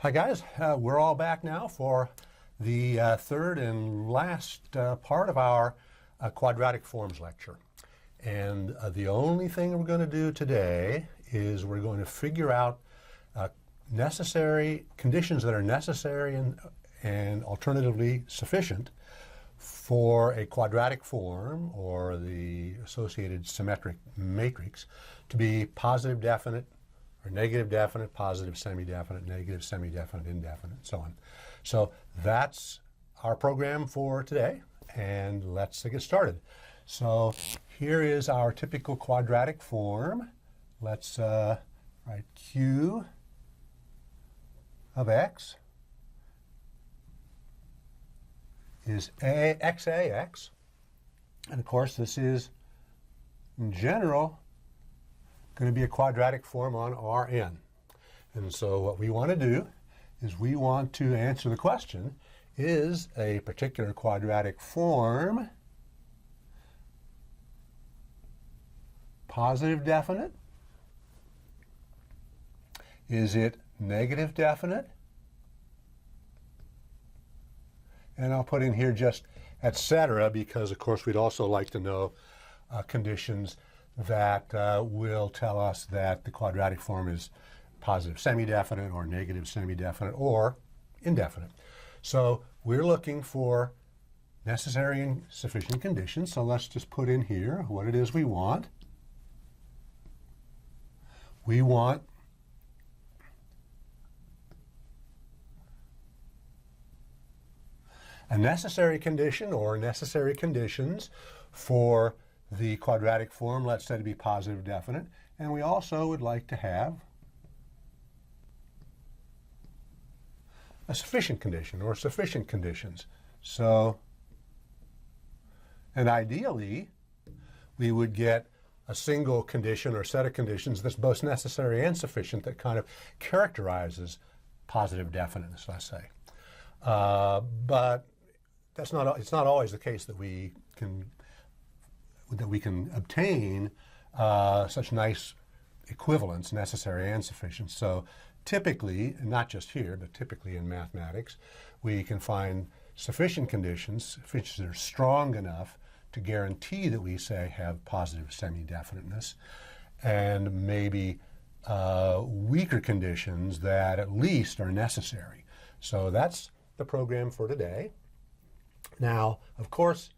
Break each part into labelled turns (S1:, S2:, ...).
S1: Hi guys, we're all back now for the third and last part of our quadratic forms lecture. And the only thing we're going to do today is we're going to figure out necessary conditions that are necessary and alternatively sufficient for a quadratic form or the associated symmetric matrix to be positive definite, or negative definite, positive semi-definite, negative semi-definite, indefinite, and so on. So that's our program for today, and let's get started. So here is our typical quadratic form. Let's write Q of x is xax, and of course this is, in general, going to be a quadratic form on Rn. And so what we want to do is we want to answer the question, is a particular quadratic form positive definite? Is it negative definite? And I'll put in here just etc. because of course we'd also like to know conditions that will tell us that the quadratic form is positive semi-definite or negative semi-definite or indefinite. So we're looking for necessary and sufficient conditions. So let's just put in here what it is we want. We want a necessary condition or necessary conditions for the quadratic form, let's say, to be positive definite. And we also would like to have a sufficient condition or sufficient conditions. So, and ideally, we would get a single condition or set of conditions that's both necessary and sufficient that kind of characterizes positive definiteness, let's say. But it's not always the case that we can obtain such nice equivalence, necessary and sufficient. So typically, not just here, but typically in mathematics, we can find sufficient conditions which are strong enough to guarantee that we, say, have positive semi-definiteness, and maybe weaker conditions that at least are necessary. So that's the program for today. Now, of course,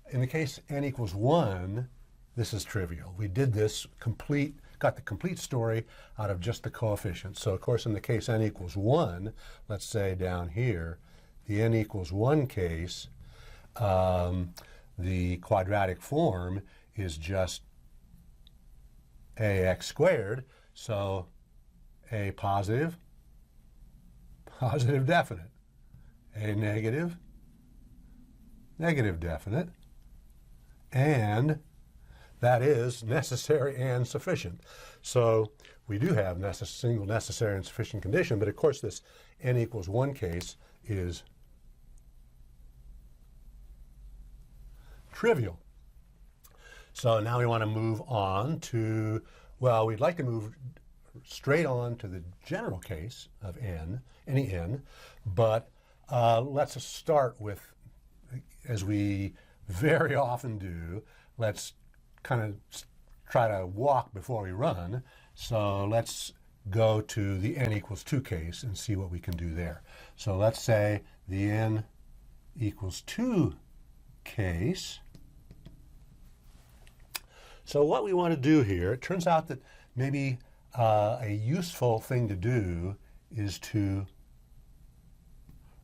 S1: in the case n equals 1, this is trivial. We did this got the complete story out of just the coefficients. So, of course, in the case n equals 1, let's say down here, the n equals 1 case, the quadratic form is just ax squared. So a positive definite, a negative definite, and that is necessary and sufficient. So we do have single necessary and sufficient condition, but of course this n equals 1 case is trivial. So now we want to move on to, well, we'd like to move straight on to the general case of any n, but let's start with, as we very often do, let's kind of try to walk before we run. So let's go to the n equals 2 case and see what we can do there. So let's say the n equals 2 case. So what we want to do here, it turns out that maybe a useful thing to do is to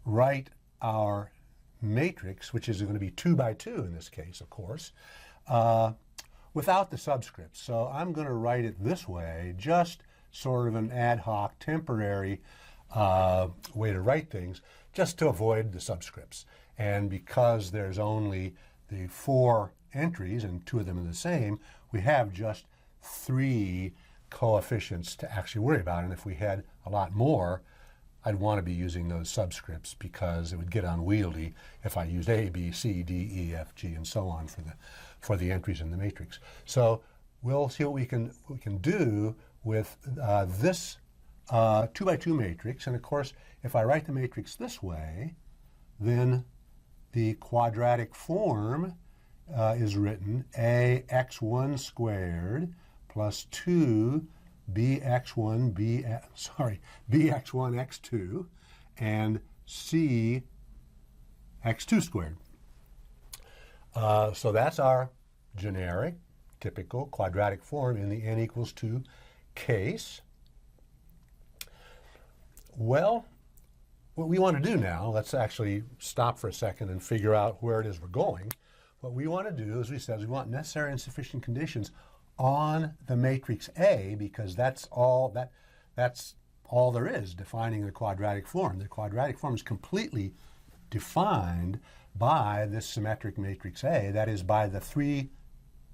S1: write our matrix, which is going to be 2 by 2 in this case, of course, without the subscripts. So I'm going to write it this way, just sort of an ad hoc, temporary way to write things, just to avoid the subscripts. And because there's only the 4 entries, and 2 of them are the same, we have just 3 coefficients to actually worry about. And if we had a lot more, I'd want to be using those subscripts because it would get unwieldy if I used A, B, C, D, E, F, G, and so on for the entries in the matrix. So we'll see what we can do with this 2 by 2 matrix. And of course, if I write the matrix this way, then the quadratic form is written ax1 squared plus 2 bx1 bx1 x2 and c x2 squared. So that's our generic, typical quadratic form in the n equals 2 case. Well, what we want to do now, let's actually stop for a second and figure out where it is we're going. What we want to do, as we said, is we want necessary and sufficient conditions on the matrix A, because that's all there is defining the quadratic form. The quadratic form is completely defined by this symmetric matrix A, that is by the 3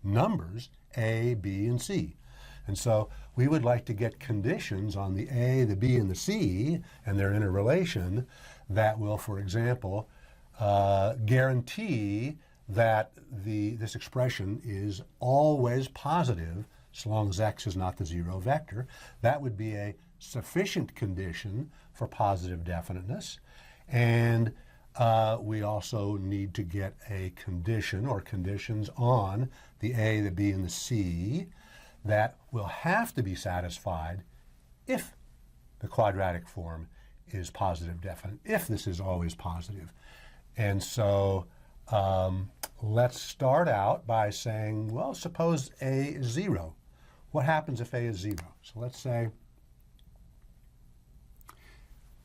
S1: numbers A, B, and C. And so we would like to get conditions on the A, the B, and the C, and their interrelation that will, for example, guarantee that this expression is always positive so long as x is not the 0 vector. That would be a sufficient condition for positive definiteness. And we also need to get a condition or conditions on the A, the B, and the C that will have to be satisfied if the quadratic form is positive definite, if this is always positive. And so let's start out by saying, well, suppose A is 0. What happens if A is 0? So let's say,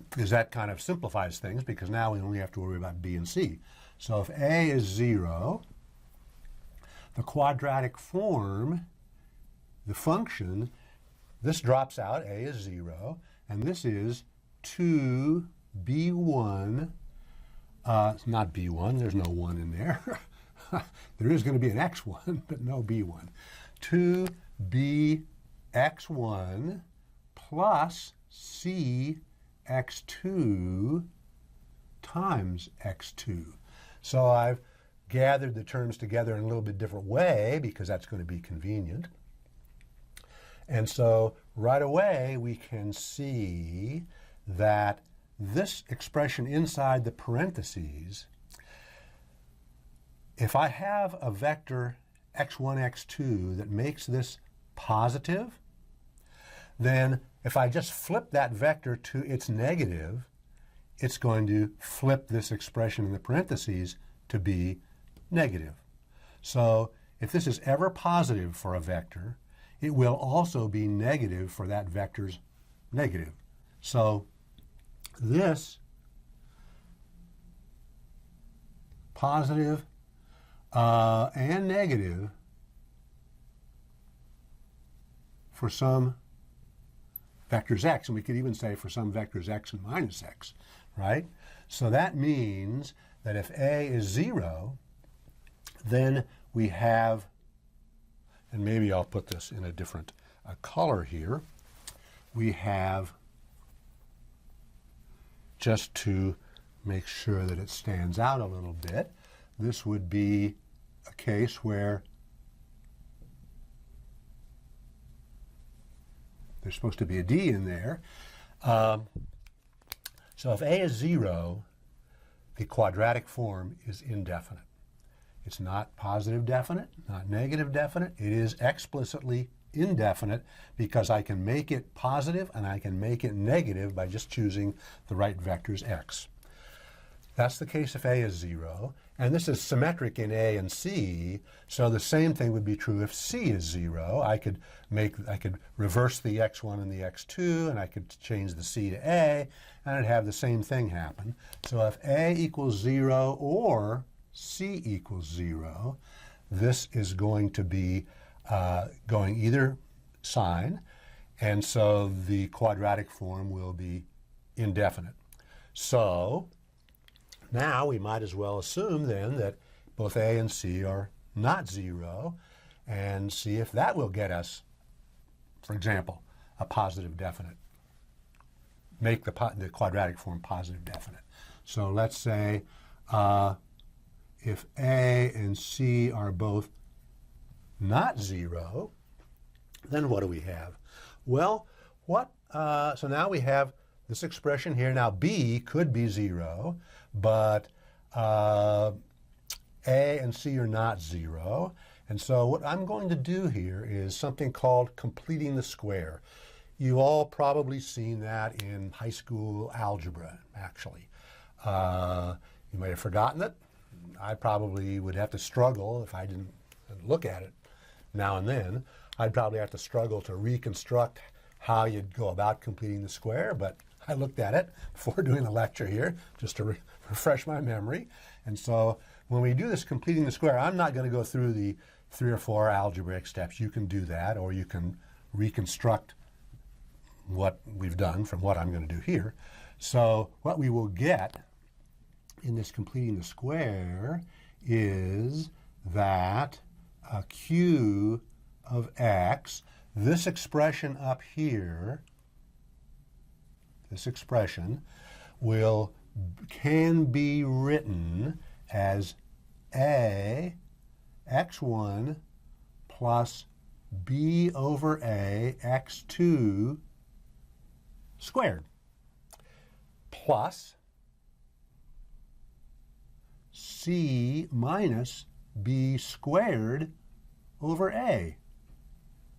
S1: because that kind of simplifies things, because now we only have to worry about B and C. So if A is 0, the quadratic form, the function, this drops out, A is 0, and this is 2b1, it's not b1, there's no 1 in there. There is going to be an x1, but no b1. 2bx1 plus c x2 times x2. So I've gathered the terms together in a little bit different way because that's going to be convenient. And so right away we can see that this expression inside the parentheses, if I have a vector x1, x2 that makes this positive, then if I just flip that vector to its negative, it's going to flip this expression in the parentheses to be negative. So if this is ever positive for a vector, it will also be negative for that vector's negative. So this positive and negative for some vectors x, and we could even say for some vectors x and minus x, right? So that means that if A is 0, then we have, and maybe I'll put this in a different color here, we have, just to make sure that it stands out a little bit, this would be a case where there's supposed to be a D in there. So if A is 0, the quadratic form is indefinite. It's not positive definite, not negative definite. It is explicitly indefinite because I can make it positive and I can make it negative by just choosing the right vectors x. That's the case if A is 0. And this is symmetric in A and C, so the same thing would be true if C is 0. I could reverse the x1 and the x2, and I could change the C to A, and I'd have the same thing happen. So if A equals 0 or C equals 0, this is going to be going either sign, and so the quadratic form will be indefinite. So now we might as well assume then that both A and C are not 0 and see if that will get us, for example, a positive definite. Make the quadratic form positive definite. So let's say if A and C are both not 0, then what do we have? Well, what so now we have this expression here. Now B could be 0, but A and C are not 0. And so what I'm going to do here is something called completing the square. You've all probably seen that in high school algebra, actually. You may have forgotten it. I probably would have to struggle if I didn't look at it now and then. I'd probably have to struggle to reconstruct how you'd go about completing the square, but I looked at it before doing the lecture here just to refresh my memory. And so when we do this completing the square, I'm not going to go through the 3 or 4 algebraic steps. You can do that, or you can reconstruct what we've done from what I'm going to do here. So what we will get in this completing the square is that q of x, this expression up here, this expression can be written as a x1 plus b over a x2 squared plus c minus b squared over a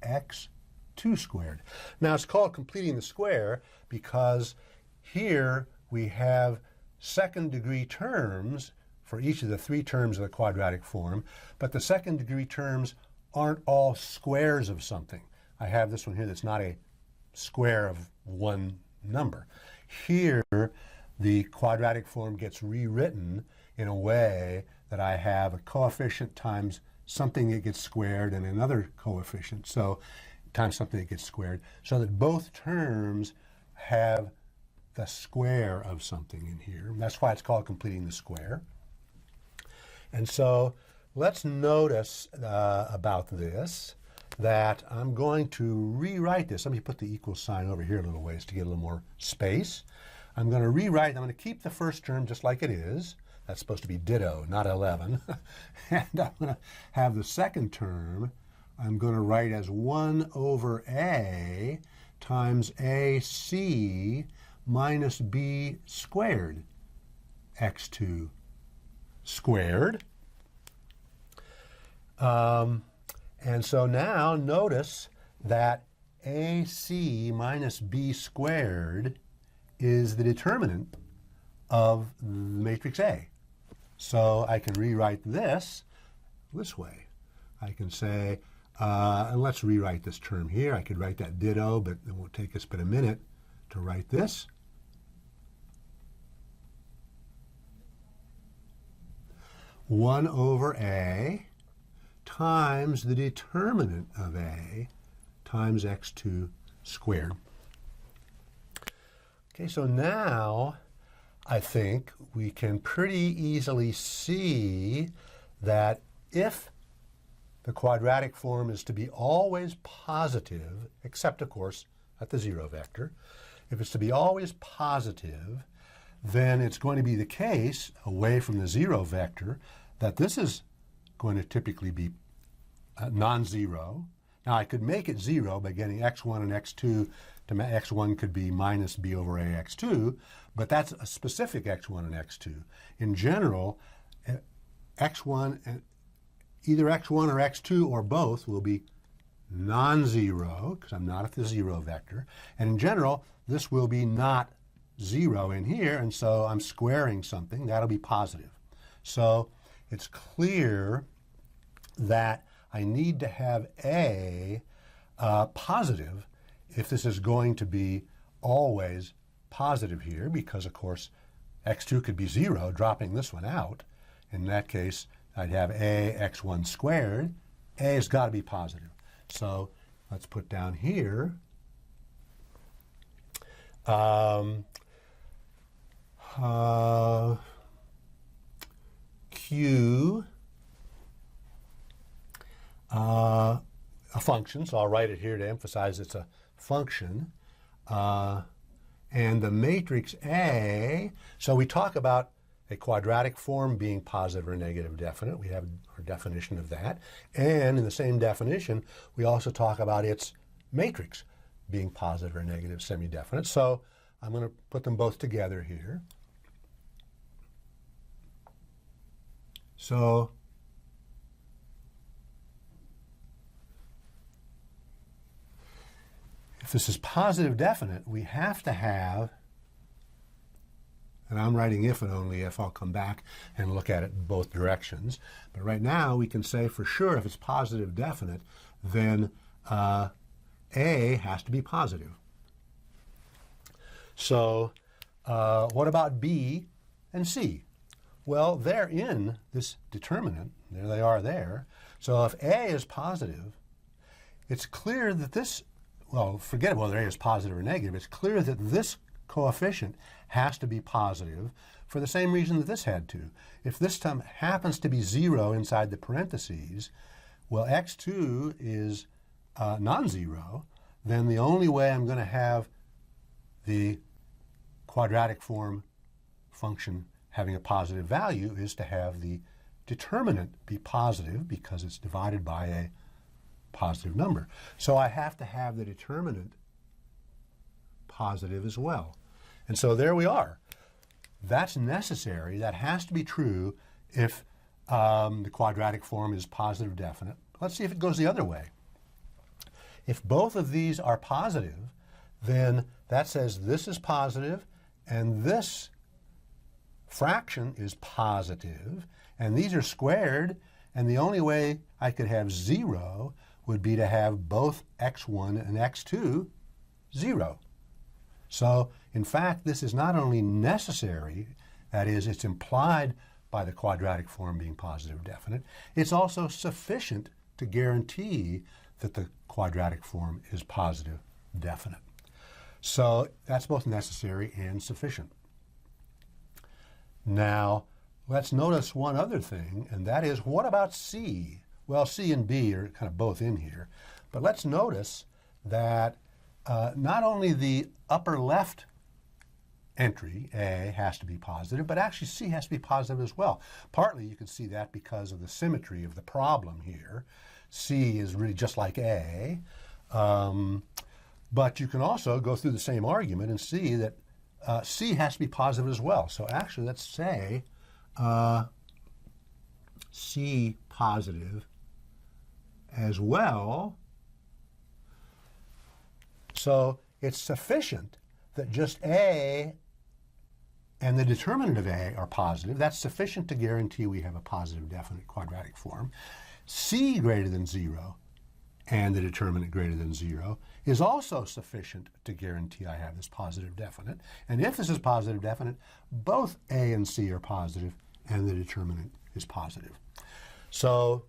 S1: x2 squared. Now it's called completing the square because here we have second degree terms for each of the 3 terms of the quadratic form, but the second degree terms aren't all squares of something. I have this one here that's not a square of one number. Here, the quadratic form gets rewritten in a way that I have a coefficient times something that gets squared and another coefficient, so times something that gets squared, so that both terms have the square of something in here. That's why it's called completing the square. And so let's notice about this that I'm going to rewrite this. Let me put the equal sign over here a little ways to get a little more space. I'm going to keep the first term just like it is. That's supposed to be ditto, not 11. And I'm going to have the second term, I'm going to write as 1 over a times ac minus b squared x2 squared. And so now notice that ac minus b squared is the determinant of the matrix A. So I can rewrite this way. I can say, and let's rewrite this term here. I could write that ditto, but it won't take us but a minute to write this. One over a times the determinant of a times x2 squared. Okay, so now I think we can pretty easily see that if the quadratic form is to be always positive, except of course at the 0 vector, if it's to be always positive, then it's going to be the case, away from the 0 vector, that this is going to typically be non-zero. Now I could make it 0 by getting x1 and x2. X1 could be minus b over a x2, but that's a specific x1 and x2. In general, x1 and either x1 or x2 or both will be non-zero, because I'm not at the 0 vector. And in general, this will be not 0 in here, and so I'm squaring something. That'll be positive. So it's clear that I need to have a positive if this is going to be always positive here, because of course x2 could be 0, dropping this one out. In that case, I'd have a x1 squared. A has got to be positive. So let's put down here q, a function, so I'll write it here to emphasize it's a function, and the matrix A, so we talk about a quadratic form being positive or negative definite. We have our definition of that. And in the same definition, we also talk about its matrix. being positive or negative semi-definite. So I'm going to put them both together here. So if this is positive definite, we have to have, and I'm writing if and only if, I'll come back and look at it in both directions. But right now we can say for sure if it's positive definite, then A has to be positive. So what about B and C? Well, they're in this determinant. There they are there. So if A is positive, it's clear that this, well, forget whether A is positive or negative. It's clear that this coefficient has to be positive for the same reason that this had to. If this term happens to be 0 inside the parentheses, well, x2 is non-zero, then the only way I'm going to have the quadratic form function having a positive value is to have the determinant be positive because it's divided by a positive number. So I have to have the determinant positive as well. And so there we are. That's necessary. That has to be true if the quadratic form is positive definite. Let's see if it goes the other way. If both of these are positive, then that says this is positive and this fraction is positive, and these are squared, and the only way I could have 0 would be to have both x1 and x2 0. So, in fact, this is not only necessary, that is, it's implied by the quadratic form being positive definite, it's also sufficient to guarantee that the quadratic form is positive definite. So that's both necessary and sufficient. Now, let's notice one other thing, and that is, what about C? Well, C and B are kind of both in here, but let's notice that not only the upper left entry, A, has to be positive, but actually C has to be positive as well. Partly you can see that because of the symmetry of the problem here. C is really just like A, but you can also go through the same argument and see that C has to be positive as well. So actually, let's say C positive as well. So it's sufficient that just A and the determinant of A are positive. That's sufficient to guarantee we have a positive definite quadratic form. C greater than 0 and the determinant greater than 0 is also sufficient to guarantee I have this positive definite. And if this is positive definite, both A and C are positive and the determinant is positive. So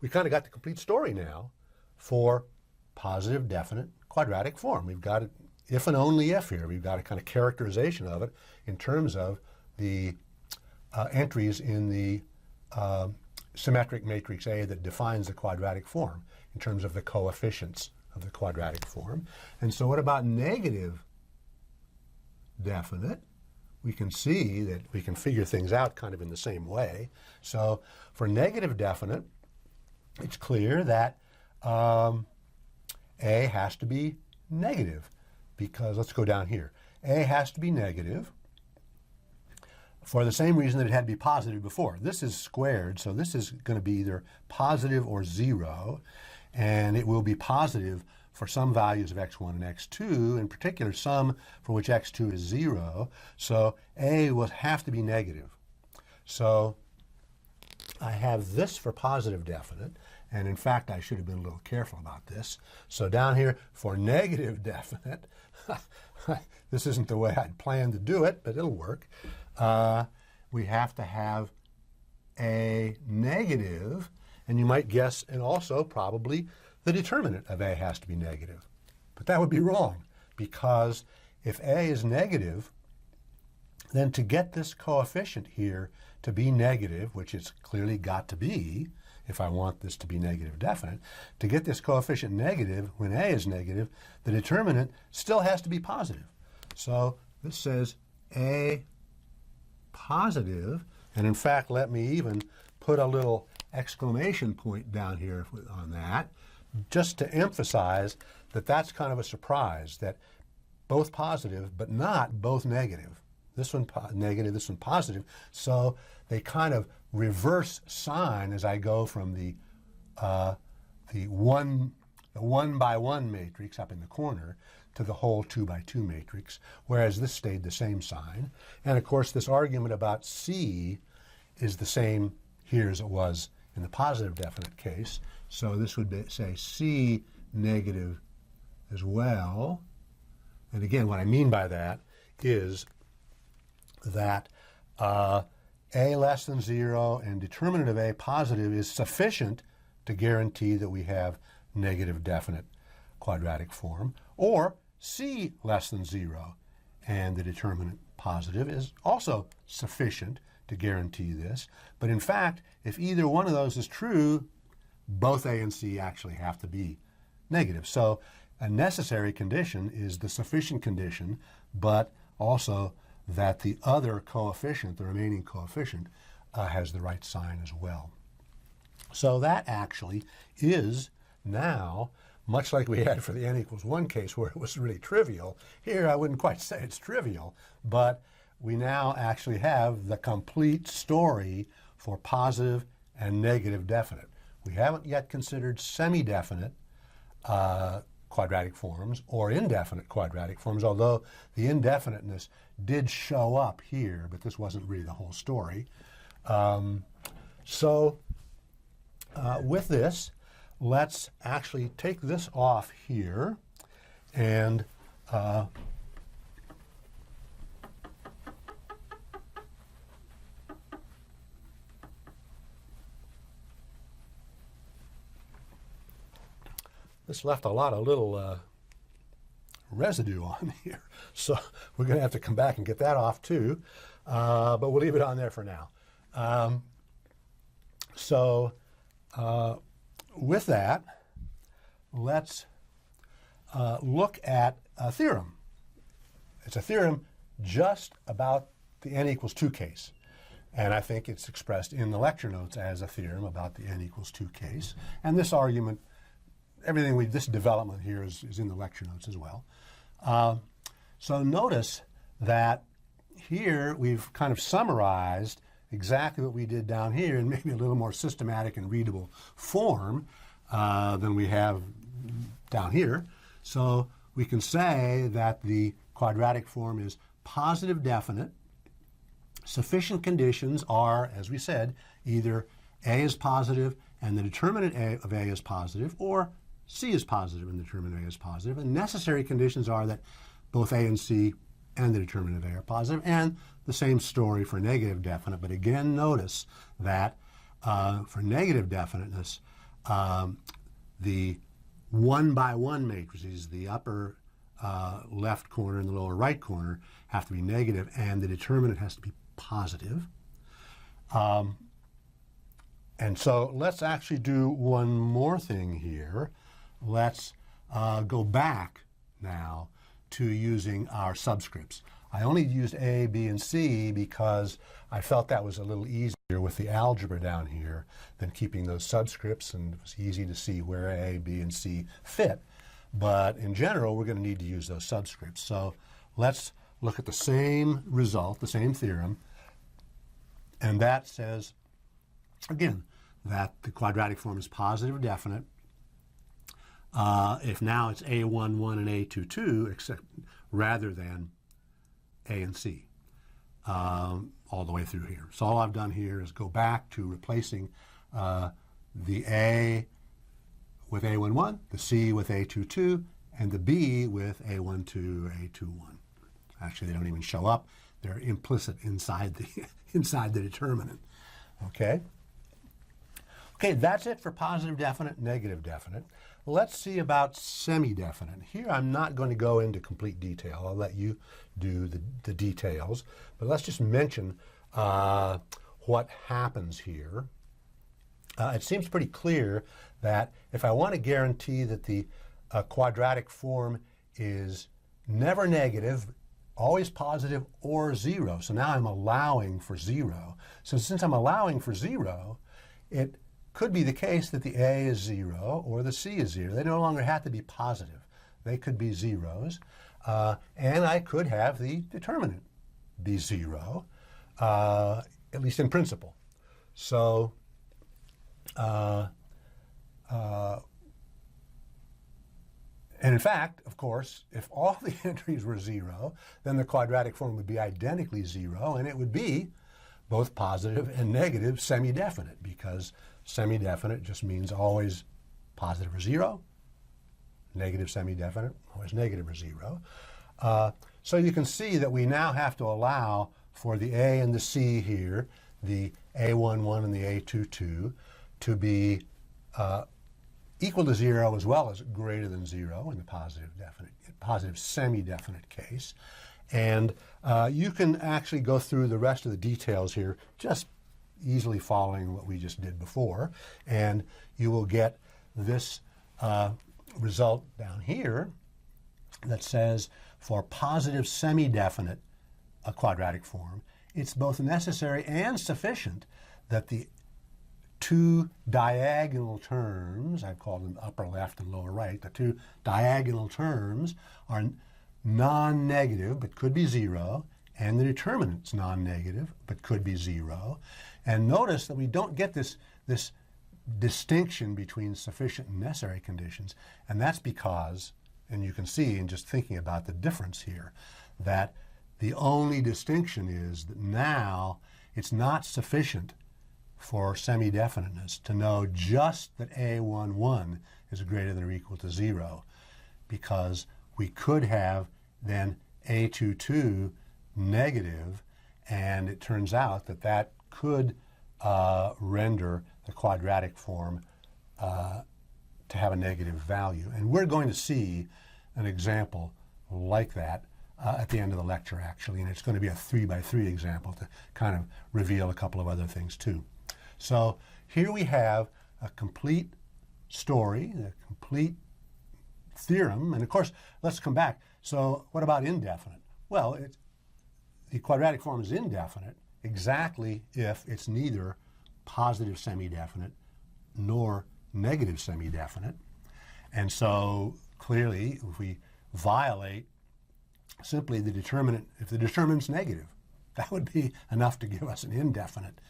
S1: we kind of got the complete story now for positive definite quadratic form. We've got it if and only if here. We've got a kind of characterization of it in terms of the entries in the symmetric matrix A that defines the quadratic form in terms of the coefficients of the quadratic form. And so what about negative definite? We can see that we can figure things out kind of in the same way. So for negative definite, it's clear that A has to be negative because, let's go down here. A has to be negative for the same reason that it had to be positive before. This is squared, so this is going to be either positive or 0, and it will be positive for some values of x1 and x2, in particular some for which x2 is 0, so A will have to be negative. So I have this for positive definite, and in fact I should have been a little careful about this. So down here for negative definite, this isn't the way I'd planned to do it, but it'll work. We have to have a negative, and you might guess, and also probably the determinant of A has to be negative. But that would be wrong, because if A is negative, then to get this coefficient here to be negative, which it's clearly got to be, if I want this to be negative definite, to get this coefficient negative when A is negative, the determinant still has to be positive. So this says A positive, and in fact, let me even put a little exclamation point down here on that, just to emphasize that that's kind of a surprise, that both positive but not both negative. This one negative, this one positive. So they kind of reverse sign as I go from the one by one matrix up in the corner to the whole 2 by 2 matrix, whereas this stayed the same sign. And of course, this argument about C is the same here as it was in the positive definite case. So this would be, say, C negative as well. And again, what I mean by that is that A less than 0 and determinant of A positive is sufficient to guarantee that we have negative definite quadratic form, or C less than 0 and the determinant positive is also sufficient to guarantee this. But in fact, if either one of those is true, both A and C actually have to be negative. So a necessary condition is the sufficient condition, but also that the other coefficient, the remaining coefficient, has the right sign as well. So that actually is now, much like we had for the n equals 1 case where it was really trivial, here I wouldn't quite say it's trivial, but we now actually have the complete story for positive and negative definite. We haven't yet considered semi-definite quadratic forms or indefinite quadratic forms, although the indefiniteness did show up here, but this wasn't really the whole story. With this, let's actually take this off here and this left a lot of little residue on here. So we're going to have to come back and get that off too, but we'll leave it on there for now. With that, let's look at a theorem. It's a theorem just about the n equals 2 case. And I think it's expressed in the lecture notes as a theorem about the n equals 2 case. And this argument, this development here is in the lecture notes as well. So notice that here we've kind of summarized exactly what we did down here in maybe a little more systematic and readable form than we have down here. So we can say that the quadratic form is positive definite. Sufficient conditions are, as we said, either A is positive and the determinant of A is positive, or C is positive and the determinant of A is positive. And necessary conditions are that both A and C and the determinant of A are positive, and the same story for negative definite. But again, notice that for negative definiteness, the 1 by 1 matrices, the upper left corner and the lower right corner, have to be negative, and the determinant has to be positive. And so let's actually do one more thing here. Let's go back now to using our subscripts. I only used A, B, and C because I felt that was a little easier with the algebra down here than keeping those subscripts, and it was easy to see where A, B, and C fit. But in general, we're going to need to use those subscripts. So let's look at the same result, the same theorem, and that says, again, that the quadratic form is positive definite if now it's A11 and A22, except rather than A and C all the way through here. So all I've done here is go back to replacing the A with A11, the C with A22, and the B with A12, A21. Actually, they don't even show up. They're implicit inside the determinant. Okay? Okay, that's it for positive definite, negative definite. Let's see about semi-definite. Here I'm not going to go into complete detail. I'll let you do the details. But let's just mention what happens here. It seems pretty clear that if I want to guarantee that the quadratic form is never negative, always positive, or 0, so now I'm allowing for 0. So since I'm allowing for 0, it could be the case that the A is 0 or the C is 0. They no longer have to be positive. They could be zeros. And I could have the determinant be 0, at least in principle. So and in fact, of course, if all the entries were 0, then the quadratic form would be identically 0, and it would be both positive and negative semi-definite, because semi-definite just means always positive or 0, negative semi-definite, always negative or 0. So you can see that we now have to allow for the A and the C here, the A11 and the A22, to be equal to 0 as well as greater than 0 in the positive semi-definite case. And you can actually go through the rest of the details here, just easily following what we just did before, and you will get this result down here that says for positive semi-definite quadratic form, it's both necessary and sufficient that the two diagonal terms, I've called them upper left and lower right, the two diagonal terms are non-negative but could be 0, and the determinant's non-negative but could be 0. And notice that we don't get this distinction between sufficient and necessary conditions, and that's because, and you can see in just thinking about the difference here, that the only distinction is that now it's not sufficient for semi-definiteness to know just that A11 is greater than or equal to 0, because we could have then A22 negative, and it turns out that that could render the quadratic form to have a negative value. And we're going to see an example like that at the end of the lecture, actually, and it's going to be a 3-by-3 example to kind of reveal a couple of other things too. So here we have a complete story, a complete theorem, and of course, let's come back. So what about indefinite? Well, the quadratic form is indefinite exactly if it's neither positive semi-definite nor negative semi-definite. And so clearly, if we violate simply the determinant, if the determinant's negative, that would be enough to give us an indefinite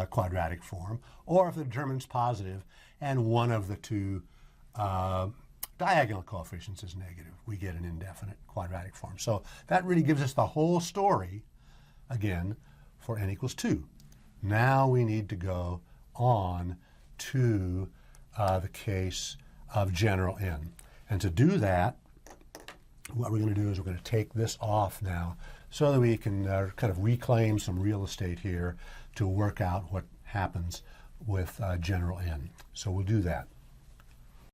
S1: quadratic form. Or if the determinant's positive and one of the two diagonal coefficients is negative, we get an indefinite quadratic form. So that really gives us the whole story, again, for n equals 2. Now we need to go on to the case of general n. And to do that, what we're going to do is we're going to take this off now so that we can kind of reclaim some real estate here to work out what happens with general n. So we'll do that.